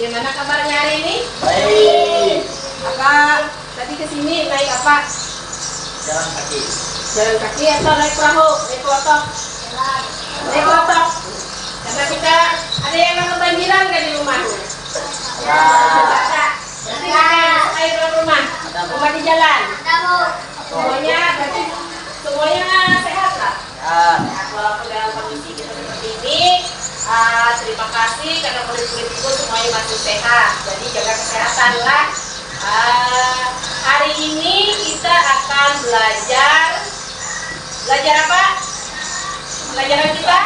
Gimana kabarnya hari ini? Baik. Kakak tadi kesini naik apa? Jalan kaki. Jalan kaki atau naik perahu? Naik klotok? Naik klotok. Karena kita ada yang kebanjiran nggak di rumahnya? Ada. Nanti ada air dalam rumah. Rumah di jalan. Semuanya berarti semuanya sehat lah. Sehat walaupun dalam kondisi kita seperti ini. Terima kasih karena murid-murid ibu semuanya masih sehat. Jadi jaga kesehatan lah. Hari ini kita akan belajar apa? Pelajaran kita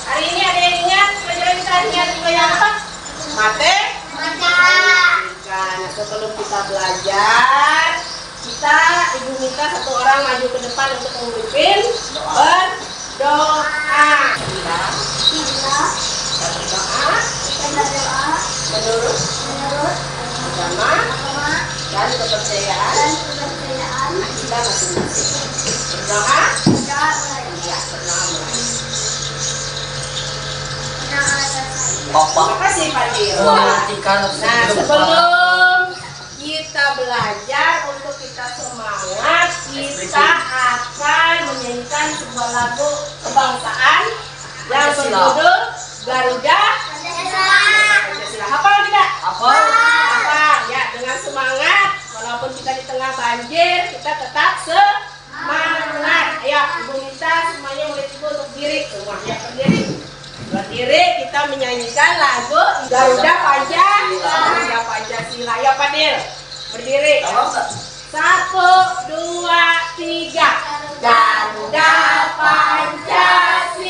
hari ini ada yang ingat pelajaran kita hari ini pelajaran apa? Matematika. Nah, sebelum kita belajar, ibu minta satu orang maju ke depan untuk memimpin berdoa. Berdoa menurut agama dan kepercayaan kita masing-masing. Berdoa. Ya, berdoa. Terima kasih Pak Dio. Nah, sebelum kita belajar, untuk kita semangat, kita akan menyanyikan sebuah lagu kebangsaan yang berjudul Garuda Pancasila. Hafal tidak? Hafal. Ya, dengan semangat. Walaupun kita di tengah banjir, kita tetap semangat. Ayo, ibu minta semuanya murid ibu untuk diri. Semuanya berdiri. Berdiri, kita menyanyikan lagu Garuda Pancasila. Ya, Pak Dil. Berdiri. 1, 2, 3. Garuda Pancasila,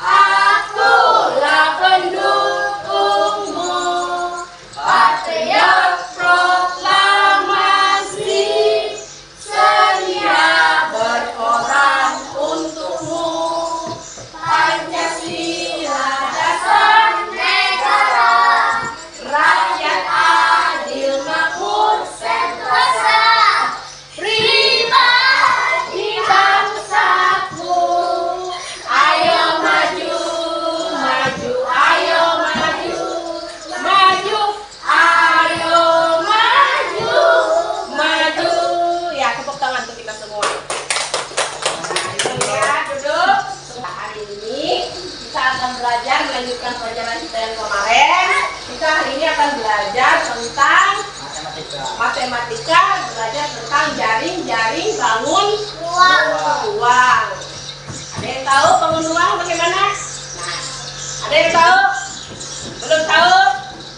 akulah pendukungmu, patriot proklamasi, sedia berkorban untukmu. Pancasila dasar negara, rakyat adil makmur sentosa, pribadi bangsaku. Ayo maju, maju, ayo maju, maju, ayo maju, maju. Ya, tepuk tangan untuk kita semua. Ya, duduk. Hari ini kita akan belajar melanjutkan pelajaran kita yang kemarin. Kita hari ini akan belajar tentang matematika, belajar tentang jaring bangun ruang. Ada yang tahu bangun ruang bagaimana? Nah, ada yang tahu? Belum tahu?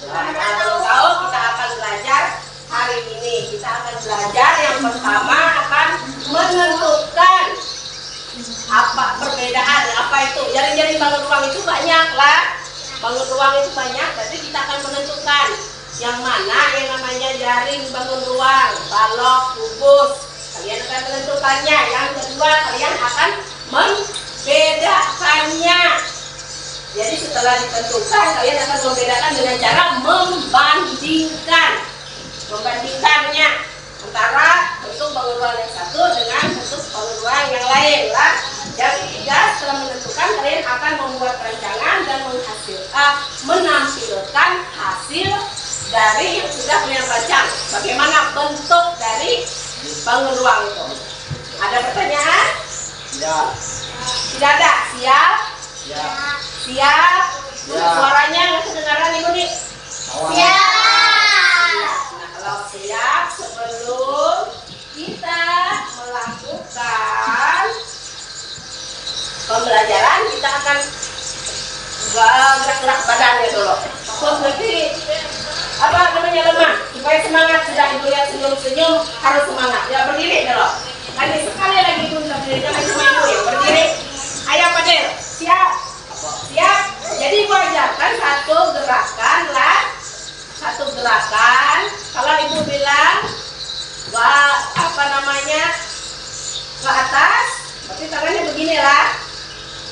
Belum tahu, kita akan belajar hari ini. Kita akan belajar yang pertama akan menentukan apa perbedaan, apa itu jaring bangun ruang itu banyak lah. Bangun ruang itu banyak, jadi kita akan menentukan yang mana yang namanya jaring bangun ruang, balok, kubus. Kalian akan menentukannya. Yang kedua, kalian akan membedakannya. Jadi setelah ditentukan, kalian akan membedakan dengan cara membandingkannya antara bentuk bangun ruang yang satu dengan bentuk bangun ruang yang lain lah. Yang ketiga, setelah menentukan, kalian akan membuat rancangan dan menampilkan hasil dari yang sudah kalian rancang. Bagaimana bentuk dari bangun ruang itu? Ada pertanyaan? Ya. Tidak ada. Siap? Ya. Siap? Ya. Suaranya nggak kedengaran ibu nih? Siap. Nah, kalau siap, sebelum kita melakukan pembelajaran, kita akan gerak-gerak badannya dulu. Terus nanti apa namanya lemah supaya semangat. Sudah ibu lihat senyum-senyum, harus semangat. Ya, berdiri dulu. Lagi sekali lagi ibu berdiri, jangan cuma ibu ya berdiri. Ayo Pak Del, siap? Siap. Jadi ibu ajarkan satu gerakan. Kalau ibu bilang ke atas, berarti tangannya beginilah.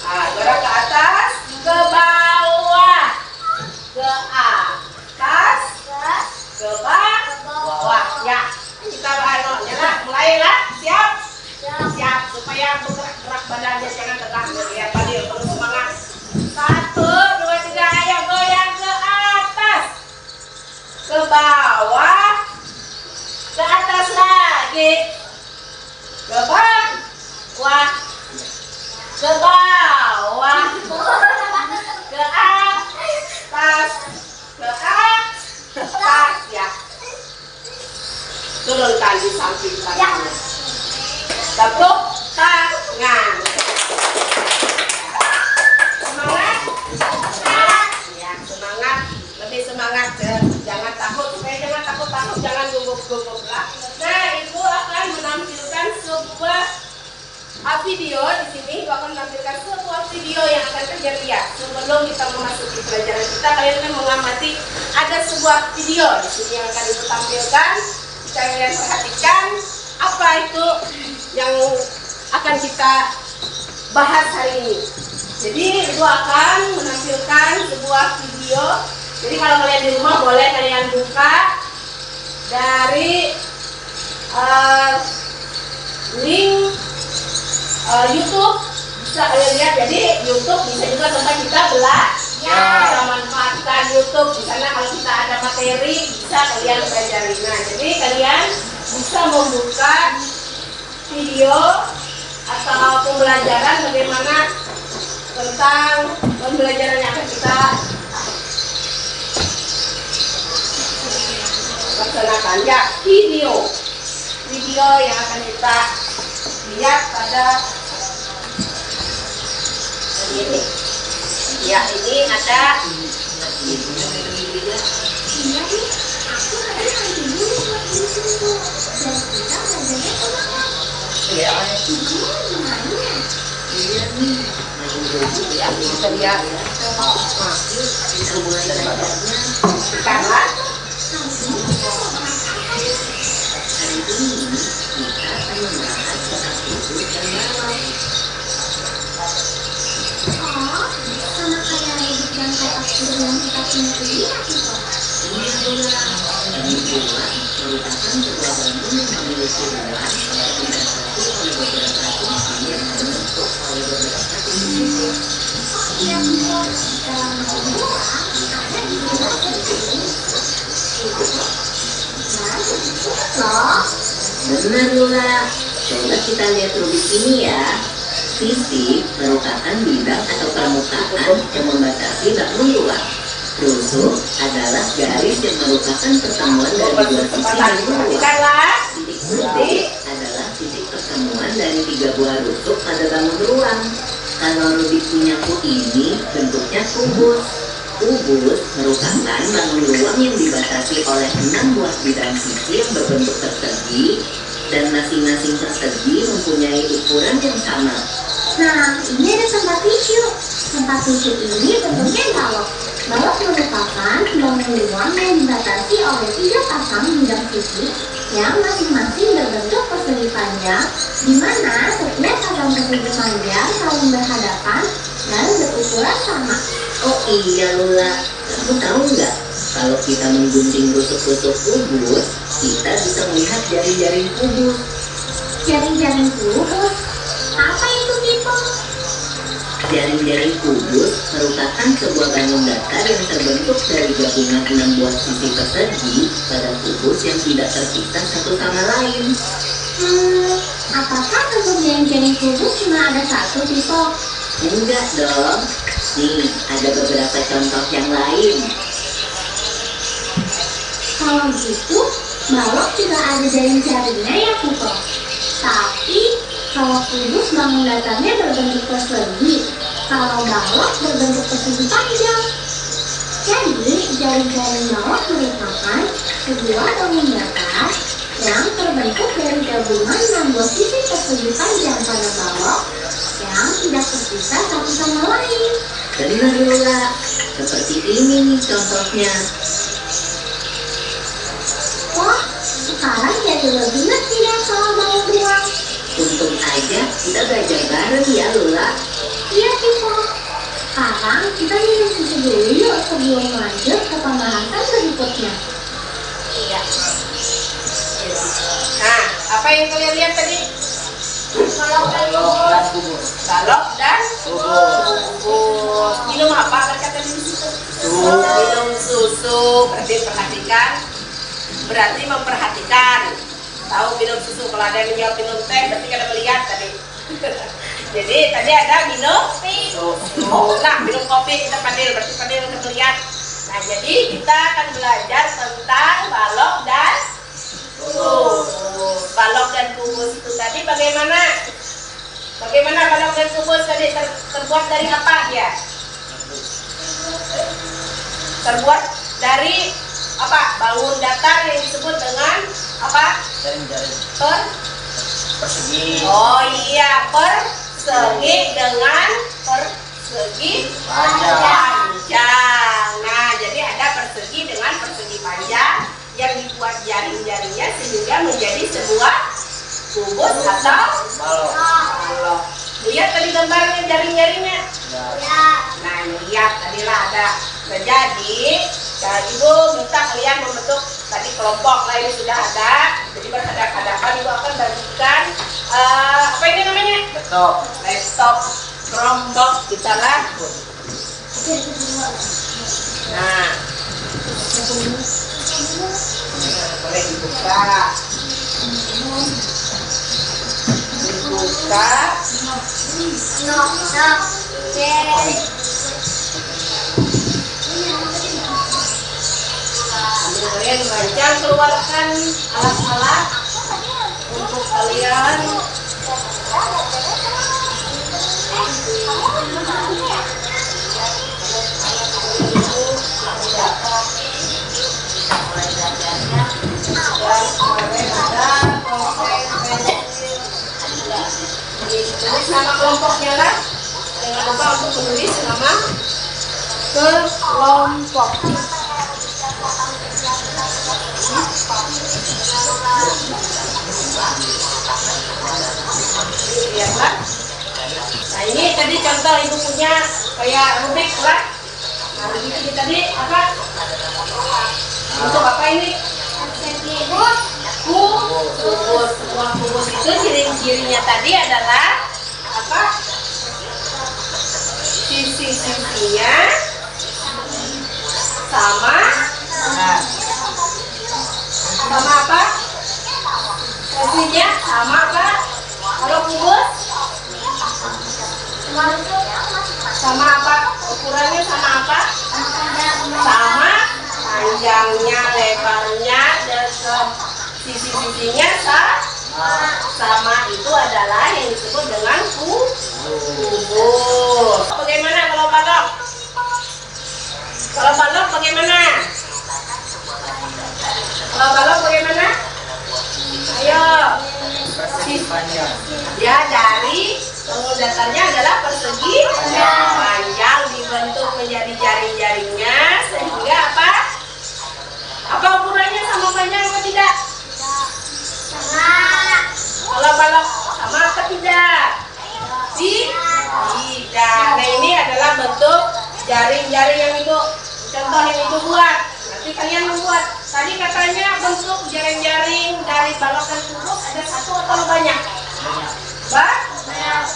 Gerak ke atas, ke bawah, ke atas, ke bawah. Ya, kita mulai lah. Siap? Siap. Supaya bergerak badannya jangan tegak. Ya, Pak Dio, perlu semangat. 1, 2, 3, ayo goyang ke Turunkan di samping kanan. Tepuk tangan. Semangat. Ya, semangat. Lebih semangat. Jangan takut. Supaya jangan takut-takut. Jangan gugup-gugup lah. Nah, Ibu akan menampilkan sebuah video di sini. Ibu akan menampilkan sebuah video yang akan kalian lihat. Sebelum kita memasuki pelajaran kita, kalian akan mengamati ada sebuah video di sini yang akan Ibu tampilkan. Kalian perhatikan apa itu yang akan kita bahas hari ini. Jadi Ibu akan menampilkan sebuah video. Jadi kalau kalian di rumah boleh kalian buka dari link YouTube, bisa kalian lihat. Jadi YouTube bisa juga tempat kita belajar. Kita manfaatkan YouTube di sana kalau kita ada materi bisa kalian pelajari. Nah, jadi kalian bisa membuka video atau pembelajaran bagaimana tentang pembelajaran yang akan kita laksanakan. Ya, video yang akan kita lihat pada ini. Ya, ini ada ya, bisa lihat. Karena benar Lula. Coba kita lihat rubik ini ya. Sisi merupakan bidang atau permukaan yang membatasi bangun luar. Rusuk adalah garis yang merupakan pertemuan dari dua sisi bangun luar. Titik putih adalah titik pertemuan dari tiga buah rusuk pada bangun ruang. Kalau rubik punyaku ini bentuknya kubus. Kubus merupakan bangun ruang yang dibatasi oleh 6 buah bidang sisi yang berbentuk persegi, dan masing-masing persegi mempunyai ukuran yang sama. Nah, ini ada tempat tisu. Tempat tisu ini bentuknya balok. Balok merupakan bangun ruang yang dibatasi oleh 3 pasang bidang sisi yang masing-masing berbentuk persegi panjang, di mana setiap pasang persegi panjang saling berhadapan dan berukuran sama. Oh iya Lula, kamu tahu nggak? Kalau kita menggunting rusuk-rusuk kubus, kita bisa melihat jaring-jaring kubus. Jaring-jaring kubus? Apa itu, Pipo? Jaring-jaring kubus merupakan sebuah bangun datar yang terbentuk dari gabungan 6 buah sisi persegi pada kubus yang tidak terpisah satu sama lain. Apakah bentuk jaring-jaring kubus cuma ada satu, Pipo? Enggak dong. Nih, ada beberapa contoh yang lain. Kalau gitu, balok juga ada jaring-jaringnya ya, Pipo? Tapi, kalau kubus bangun datarnya berbentuk persegi, kalau balok berbentuk persegi panjang. Jadi, jaring-jaring balok merupakan sebuah bangun datar yang terbentuk dari gabungan 6 buah sisi persegi panjang pada balok yang tidak terpisah satu sama lain. Benar Lula, seperti ini nih contohnya. Wah, sekarang jadi lebih ngerti deh soal bangun ruang. Untung aja kita belajar bareng ya Lula. Iya, Pipo. Sekarang kita minum susu dulu yuk sebelum lanjut ke pembahasan berikutnya. iya. Nah, apa yang kalian lihat tadi? Balok dan kubus. Balok dan kubus. Minum apa kata di situ? Minum susu. Berarti perhatikan. Berarti memperhatikan. Tahu minum susu. Kalau ada yang menjawab minum teh, berarti kada melihat tadi. Jadi tadi ada minum susu. Nah, minum kopi kita padil. Berarti padil udah melihat. Nah, jadi kita akan belajar tentang balok dan Balok dan kubus itu tadi bagaimana? Bagaimana balok dan kubus tadi terbuat dari apa ya? Terbuat dari apa? Bangun datar yang disebut dengan apa? Jaring-jaring persegi. Oh iya, persegi dengan persegi panjang. Nah, jadi ada persegi dengan persegi panjang yang dibuat jaring-jaringnya sehingga menjadi sebuah kubus atau balok. Lihat tadi gambarnya jaring-jaringnya. Nah, ini lihat tadilah ada. Nah, jadi Ibu minta kalian membentuk tadi kelompok. Nah, ini sudah ada. Jadi berhadapan-hadapan Ibu akan bagikan apa ini namanya? Laptop Chromebook kita lah. Nah, boleh dibuka. Kalian baca, keluarkan alat-alat untuk kalian. Tulis nama kelompoknya lah. Jangan lupa untuk menulis nama kelompok. Lihatlah. Nah, ini tadi contoh Ibu punya kayak Rubik lah. Nah, ini tadi apa? Untuk apa ini? Kubus. Sebuah kubus itu ciri-cirinya tadi adalah apa? Sisi-sisinya sama apa? Sisinya sama apa? Kalau kubus sama apa? Ukurannya sama apa? Sama panjangnya, lebarnya, dan sisi-sisinya sama. Itu adalah yang disebut dengan kubus. Bagaimana kalau balok? Kalau balok bagaimana? Kalau balok bagaimana? Ayo. Ya, dari bangun datarnya adalah persegi panjang dibentuk menjadi jaring-jaringnya sehingga apa? Apa ukurannya sama panjang atau tidak? Kalau balok sama atau tidak? Tidak. Nah, ini adalah bentuk jaring-jaring yang Ibu contoh yang Ibu buat. Nanti kalian membuat. Tadi katanya bentuk jaring-jaring dari balok dan kubus ada satu atau banyak?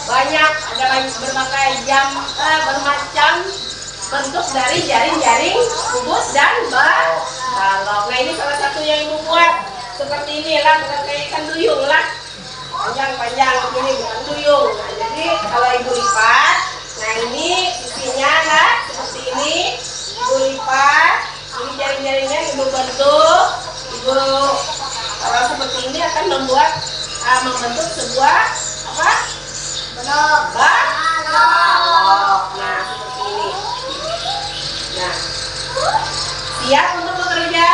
Banyak. Ada berbagai bermacam bentuk dari jaring-jaring kubus dan balok. Nah, ini salah satu yang Ibu buat. Seperti ini lah, bukan kayak ikan duyung lah. Panjang-panjang begini, bukan duyung. Nah, jadi kalau Ibu lipat, nah ini sisinya lah seperti ini. Ibu lipat, ini jaring-jaringnya Ibu bentuk. Ibu kalau seperti ini akan membentuk sebuah apa? Balok. Nah, seperti ini. Nah, siap untuk bekerja?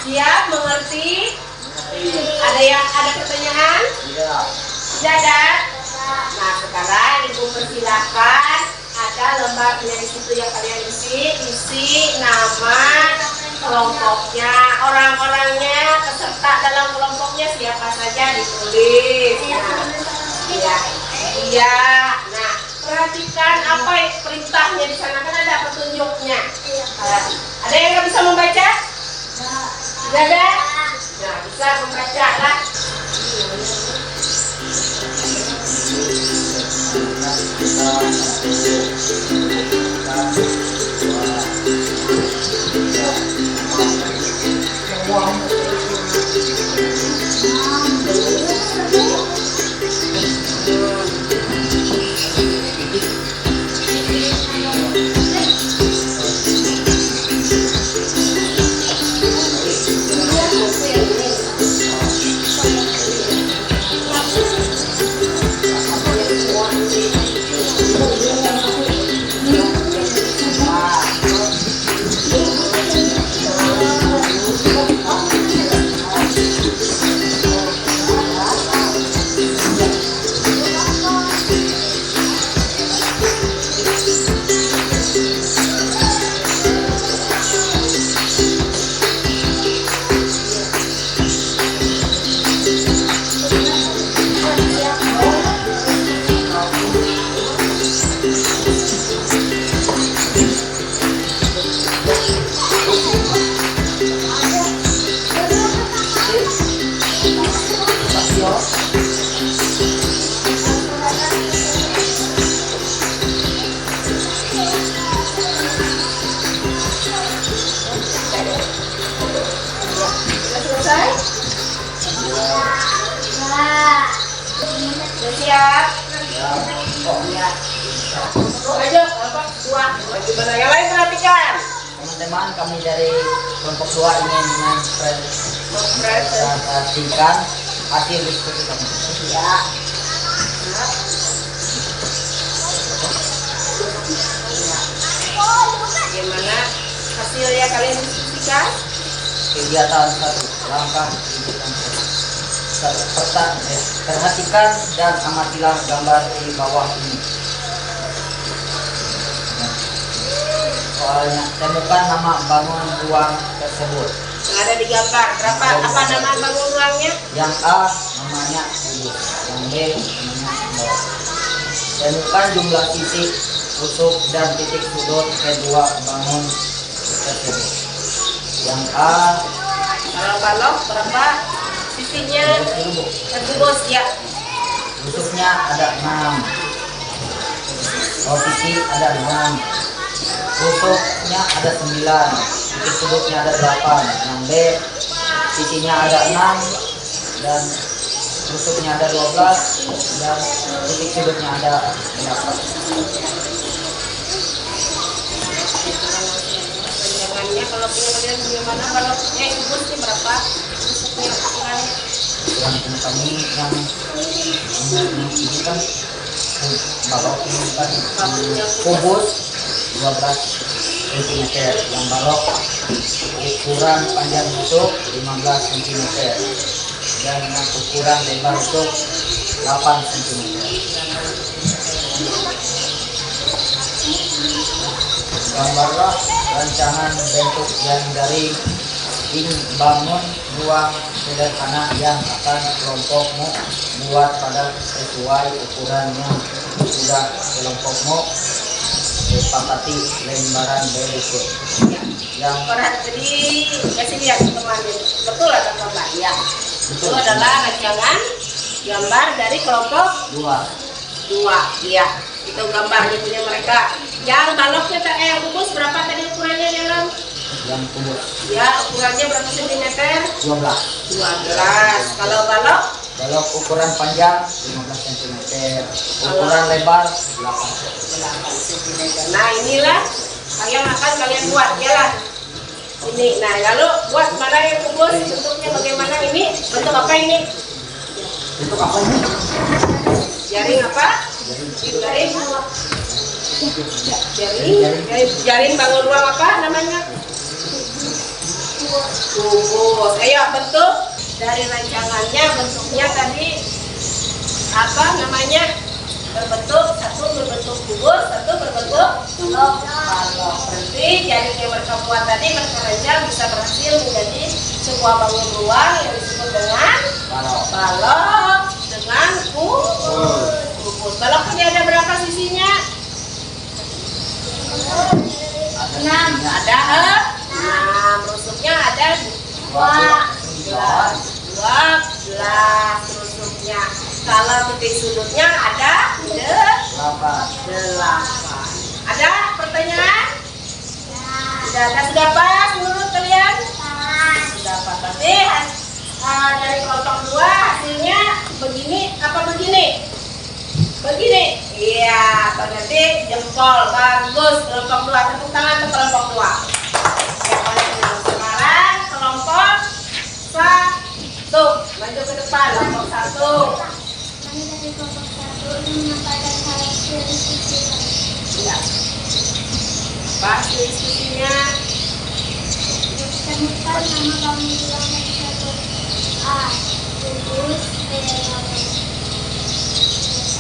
Siap, mengerti? Ada pertanyaan? Tidak ada? Nah, sekarang Ibu persilahkan ada lembarnya di situ yang kalian isi nama kelompoknya, orang-orangnya, peserta dalam kelompoknya siapa saja ditulis. Iya. Nah, perhatikan apa perintahnya di sana, kan ada petunjuknya. Ada yang nggak bisa membaca? Tidak ada? Nah, bisa membaca lah. Sudah selesai? Sudah siap? Oh iya. Ayo, kelompok 2. Gimana yang lain perhatikan? Teman-teman, kami dari kelompok 2 ingin mempresentasikan hasil diskusi kami. Ya. Bagaimana hasilnya kalian diskusikan? Kegiatan 1, langkah kegiatan 1. Perhatikan dan amatilah gambar di bawah ini. Soalnya, temukan nama bangun ruang tersebut. Yang ada di gambar. Apa nama bangun ruangnya? Yang A namanya kubus, yang B namanya sembok. Temukan jumlah titik tusuk dan titik sudut kedua bangun tersebut. Yang A Kalau balok berapa sisinya? Kubus ya. tusuknya ada 6. Sisi ada 6. Tusuknya ada 9. Titik sudutnya ada 8. Yang B sisinya ada 6 dan tusuknya ada 12 dan titik sudutnya ada 8. Panjangannya kalau punya kalian bagaimana kalau kubusnya berapa? Tusuknya ukurannya? Yang kami yang ini kan balok ini kan kubus 12 cm, yang balok ukuran panjang tusuk 15 cm dan yang ukuran lebar tusuk 8 cm. Gambarlah rancangan bentuk yang dari bangun ruang sederhana yang akan kelompokmu buat pada sesuai ukuran yang sudah kelompokmu sepakati lembaran berikut. Yang Jadi kasih lihat teman betul atau enggak? Ya. Itu adalah rancangan gambar dari kelompok 2. Iya. Itu gambarnya punya mereka. Yang baloknya kubus berapa tadi ukurannya dalam? yang kubus Ya, ukurannya berapa sentimeter? 12. Kalau balok? Balok ukuran panjang 15 cm, ukuran lebar 8 cm. Nah, inilah yang akan kalian buat ya lah. Ini. Nah, lalu buat mana yang kubus? Bentuknya bagaimana ini? Bentuk apa ini? Untuk apa ini? Jaring apa? Jaring bangun ruang apa namanya? Kubus. Ayo bentuk dari rancangannya, bentuknya tadi apa namanya? Satu berbentuk kubus, satu berbentuk balok. Berarti jaring yang mereka buat tadi mereka rancang bisa berhasil menjadi sebuah bangun ruang yang disebut dengan balok dengan kubus. Balok ini ada berapa sisinya? 6. Ada 6. Rusuknya ada 12 rusuknya. Kalau titik sudutnya ada 8. Ada pertanyaan? Sudah pas menurut kalian? Sudah pas. Berarti dari kelompok 2 hasilnya begini apa begini? Begini. Iya, berarti jempol bagus kelompok 2. Tepuk tangan untuk kelompok 2. Sekarang kelompok 1. Maju ke depan, kelompok 1. Kami dari kelompok 1 ingin menyampaikan hasil diskusi. Iya. Bahas diskusinya. Temukan nama bangun ruang tersebut. A. Kubus. B. balok.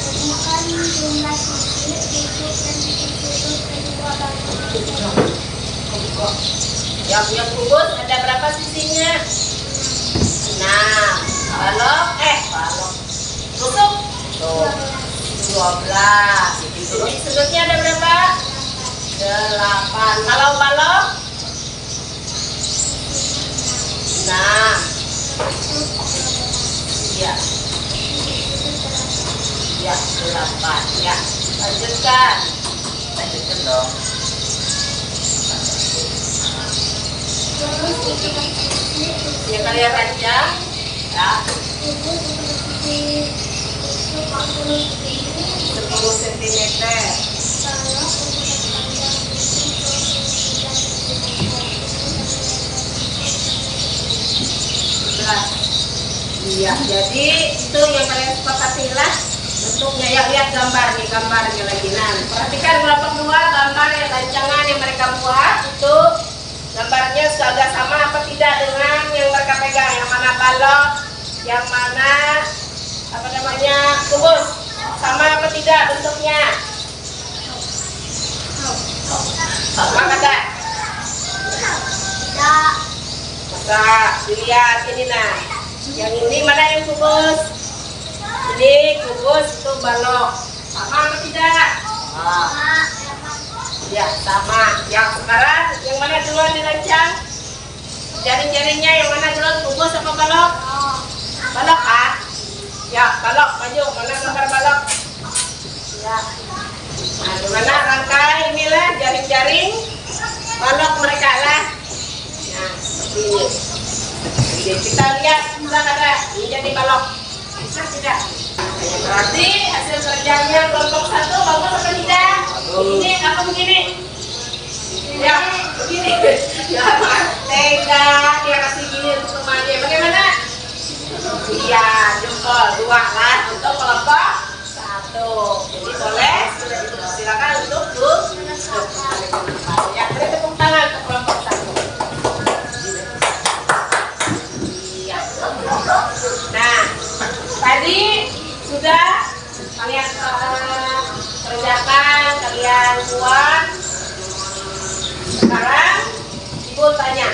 Temukan jumlah sisi, tusuk, dan titik sudut kedua bangun tersebut. Yang kubus ada berapa sisinya? 6. Balok. Tusuk 12. Titik sudutnya ada berapa? 8. Kalau balok? 6. Ya. Ya, 8. Ya. Lanjutkan dong. Yang kalian rancang ya 10 cm. Iya, jadi itu yang kalian sepakatilah bentuknya. Ya, lihat gambarnya lagi. Nah, perhatikan kelompok 2 gambar yang rancangan yang mereka buat itu gambarnya sudah sama apa tidak dengan yang mereka pegang. Yang mana balok, yang mana apa namanya kubus, sama apa tidak bentuknya? Sama kata? Masa dilihat ini nah. Yang ini mana yang kubus? Ini kubus, itu balok. Sama atau tidak? Ya, sama. Yang sekarang yang mana duluan dirancang? Jaring-jaringnya yang mana duluan, kubus apa balok? Balok kan? Ya, balok. Maju. Mana gambar balok? Ya. Nah, dimana rangkai inilah jaring-jaring balok mereka lah. Nah, seperti ini. Jadi kita lihat sudah ada ini jadi balok. Bisa tidak? Berarti hasil kerjanya kelompok 1 bagus apa tidak? Ini apa begini? Ya, begini. Ya, tega dia kasih gini untuk temannya. Bagaimana? Iya, jempol 2 lah untuk kelompok 1. Jadi boleh silakan untuk ya, beri tepuk tangan ke kelompok 1. Nah, tadi sudah kalian kerjakan, kalian buat. Sekarang Ibu tanya,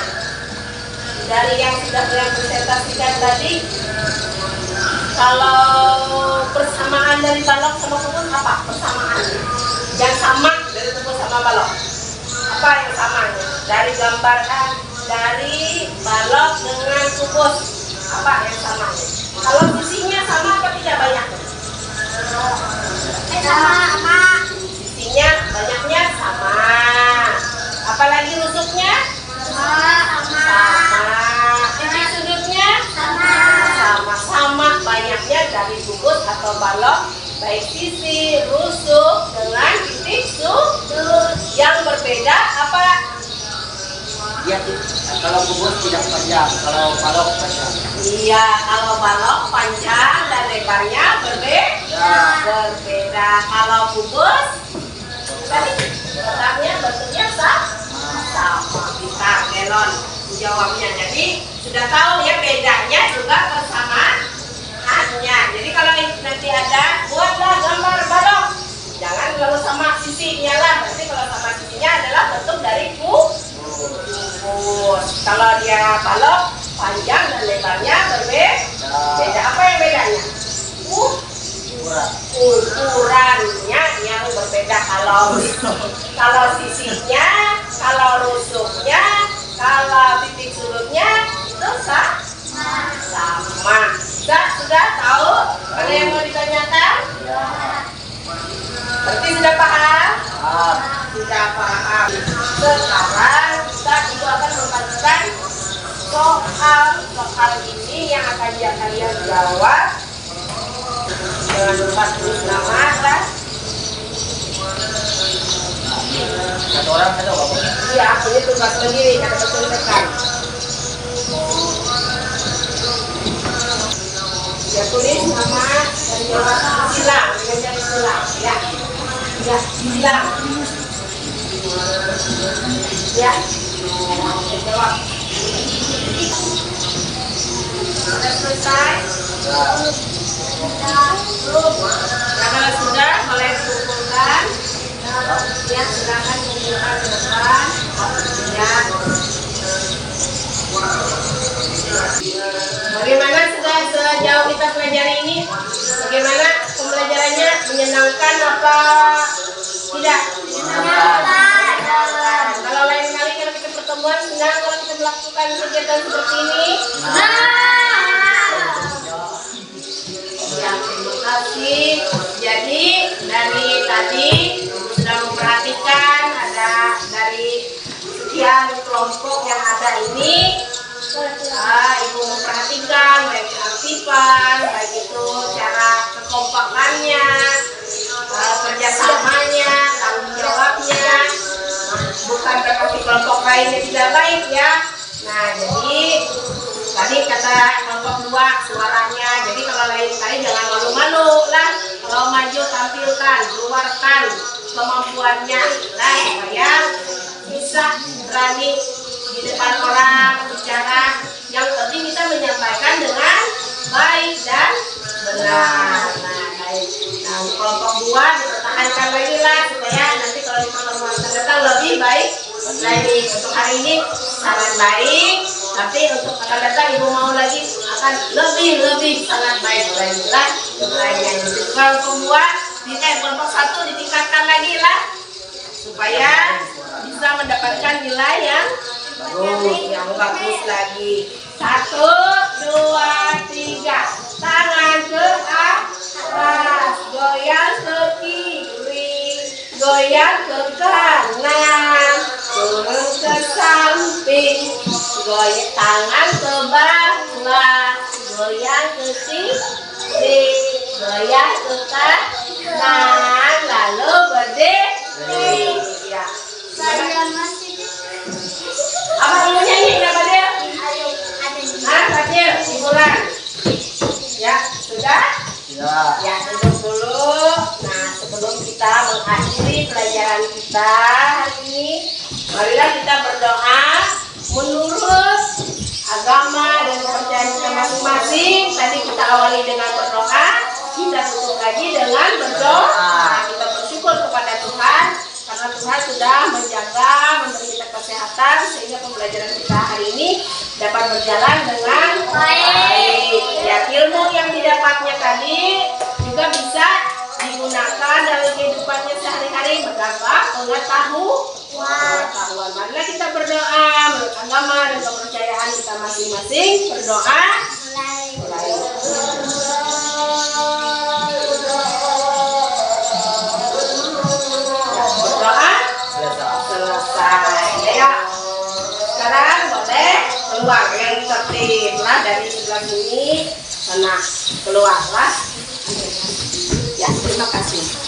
dari yang sudah kalian presentasikan tadi, kalau persamaan dari balok sama kubus apa persamaan? Yang sama dari kubus sama balok, apa yang samanya? Dari gambaran dari balok dengan kubus, apa yang sama? Kalau sisinya sama apa tidak banyak? Sama. Sisinya banyaknya sama. Apalagi rusuknya? Sama. Titik sudutnya? Sama-sama banyaknya dari kubus atau balok, baik sisi, rusuk dengan titik sudut. Yang berbeda apa? Dia kalau kubus tidak panjang, kalau balok panjang. Iya, kalau balok panjang dan lebarnya berbeda. Kalau kubus tadi lebarnya bentuknya sama. Bisa Elon jawabnya. Jadi sudah tahu ya bedanya juga persamaannya. Jadi kalau nanti ada buatlah gambar balok, jangan lalu sama sisinya lah. Berarti kalau sama sisinya adalah bentuk dari kubus. Kalau dia balok panjang dan lebarnya berbeda. Apa yang bedanya? Ukurannya yang berbeda. Kalau sisinya, kalau rusuknya, kalau titik sudutnya itu sama. Sudah tahu? Ada yang mau ditanyakan? Berarti sudah paham? Sudah paham. Sekarang Ibu akan membagikan soal ini yang akan kalian jawab. Jangan lupa tulis nama kan? Satu orang satu apa? Iya, ini tugas sendiri, ada tulisan. Ya tulis nama dan jawab silang dengan jari silang. Ya silang. Ya. Jawab. Sudah selesai? Nah, kalau sudah boleh dikumpulkan. Ya, silakan kumpulkan ke depan. Ya. Bagaimana sudah sejauh kita pelajari ini? Bagaimana pembelajarannya? Menyenangkan apa tidak? Menyenangkan. Kalau lain kali kalau kita pertemuan senang kalau kita melakukan kegiatan seperti ini. Ya, terima kasih. Jadi dari tadi sudah memperhatikan ada dari sekian kelompok yang ada ada ini, ibu memperhatikan baik keaktifan, baik itu cara kekompakannya, kerjasamanya, tanggung jawabnya. Bukan berarti kelompok lainnya tidak baik ya. Nah, jadi tadi kata kelompok 2 suaranya. Jadi kalau lain kali jangan malu-malu lah. Kalau maju tampilkan, keluarkan kemampuannya lah supaya bisa berani di depan orang bicara. Yang penting kita menyampaikan dengan baik dan benar. Nah, baik. Nah, kelompok 2 dipertahankan lagi lah supaya nanti kalau di pertemuan terdekat lebih baik lagi. Untuk hari ini sangat baik, tapi untuk akan datang ibu mau lagi akan lebih sangat baik lagi lah. Jadi kelompok 2 kelompok 1 ditingkatkan lagi lah supaya bisa mendapatkan nilai yang bagus lagi. 1, 2, 3, tangan ke atas, goyang ke kiri, goyang ke kanan, turun ke samping, goyang tangan ke bawah, goyang ke sini, goyang ke kanan, lalu berdiri. Ya. Apa mau nyanyi nggak Fadil? Fadil, hiburan. Ya, sudah? Ya, duduk dulu. Nah, sebelum kita mengakhiri pelajaran kita hari ini, marilah kita berdoa menurut agama dan kepercayaan kita masing-masing. Tadi kita awali dengan berdoa, kita tutup lagi dengan berdoa. Nah, kita bersyukur kepada Tuhan karena Tuhan sudah menjaga, memberi kita kesehatan sehingga pembelajaran kita hari ini dapat berjalan dengan baik. Ya, ilmu yang didapatnya tadi juga bisa digunakan dalam kehidupannya sehari-hari, menambah pengetahuan. Marilah kita berdoa menurut agama dan kepercayaan kita masing-masing. Berdoa. Berdoa selesai. Ya. Sekarang boleh keluar yang tertib lah dari sebelah sini. Nah, keluarlah. Ya, terima kasih.